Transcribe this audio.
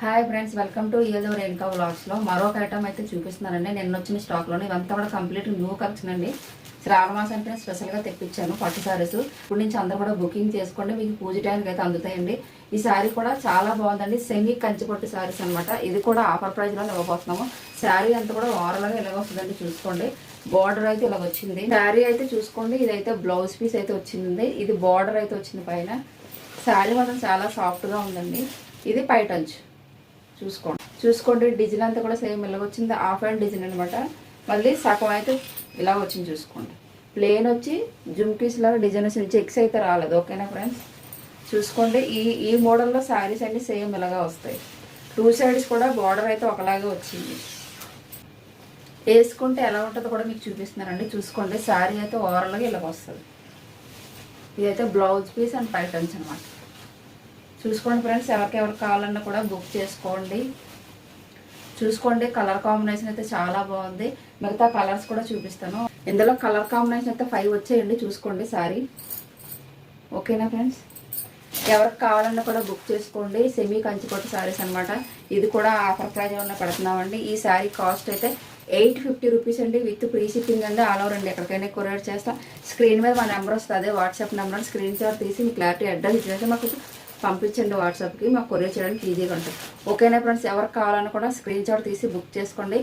Hi friends, welcome to ఏదో రేణుకా వ్లాగ్స్లో మరొక item అయితే చూపిస్తున్నానండి. నిన్న వచ్చిన స్టాక్లోనే ఇవంతా కూడా కంప్లీట్ న్యూ కలెక్షన్ అండి. శ్రావణ మాసానికి స్పెషల్గా తెప్పించాను పట్టు సారీస్. ఇప్పుడు నుంచి అందరూ కూడా బుకింగ్ చేసుకోండి, మీకు పూజ టైంకి అయితే అందుతాయండి. ఈ శారీ కూడా చాలా బాగుందండి. సెమీ కంచి పట్టు శారీస్ అనమాట. ఇది కూడా ఆఫర్ ప్రైస్లో ఇవ్వబోతున్నాము. శారీ అంతా కూడా ఓవరాల్గా ఇలాగ వస్తుందండి. చూసుకోండి, బార్డర్ అయితే ఇలాగ వచ్చింది. శారీ అయితే చూసుకోండి, ఇదైతే బ్లౌజ్ పీస్ అయితే వచ్చింది. ఇది బార్డర్ అయితే వచ్చింది పైన. శారీ మాత్రం చాలా సాఫ్ట్గా ఉందండి. ఇది పైటంచు చూసుకోండి డిజైన్ అంతా కూడా సేమ్ ఇలా వచ్చింది. హాఫ్ హ్యాండ్ డిజైన్ అనమాట. మళ్ళీ సగం అయితే ఇలా వచ్చింది. చూసుకోండి, ప్లేన్ వచ్చి జుమ్కీస్ లాగా డిజైన్ వచ్చింది. చెక్స్ అయితే రాలేదు. ఓకేనా ఫ్రెండ్స్, చూసుకోండి. ఈ మోడల్లో శారీస్ అన్ని సేమ్ ఇలాగా వస్తాయి. టూ సైడ్స్ కూడా బార్డర్ అయితే ఒకలాగే వచ్చింది. వేసుకుంటే ఎలా ఉంటుందో కూడా మీకు చూపిస్తున్నానండి. చూసుకోండి, శారీ అయితే ఓవరాల్గా ఇలాగ వస్తుంది. ఇదైతే బ్లౌజ్ పీస్ అండ్ పైటన్స్ అనమాట. చూసుకోండి ఫ్రెండ్స్, ఎవరికి కావాలన్నా కూడా బుక్ చేసుకోండి. చూసుకోండి, కలర్ కాంబినేషన్ అయితే చాలా బాగుంది. మిగతా కలర్స్ కూడా చూపిస్తాను. ఇందులో కలర్ కాంబినేషన్ అయితే 5 వచ్చేయండి. చూసుకోండి సారీ. ఓకేనా ఫ్రెండ్స్, ఎవరికి కావాలన్నా కూడా బుక్ చేసుకోండి. సెమీ కంచిపట్టు శారీస్ అనమాట. ఇది కూడా ఆఫర్ ప్రైజ్ ఏమన్నా పెడుతున్నామండి. ఈ శారీ కాస్ట్ అయితే 850 రూపీస్ అండి, విత్ ప్రీ షిప్పింగ్ అండి. ఆల్ ఓవర్ అండి, ఎక్కడికైనా కొరియర్ చేస్తాం. స్క్రీన్ మీద మా నెంబర్ వస్తుంది, వాట్సాప్ నెంబర్. స్క్రీన్ షాట్ తీసి మీ క్లారిటీ అడ్రస్ ఇచ్చేసి మాకు పంపించండి వాట్సాప్కి. మాకు కొరియర్ చేయడానికి ఈజీగా ఉంటుంది. ఓకేనా ఫ్రెండ్స్, ఎవరికి కావాలన్నా కూడా స్క్రీన్ షాట్ తీసి బుక్ చేసుకోండి.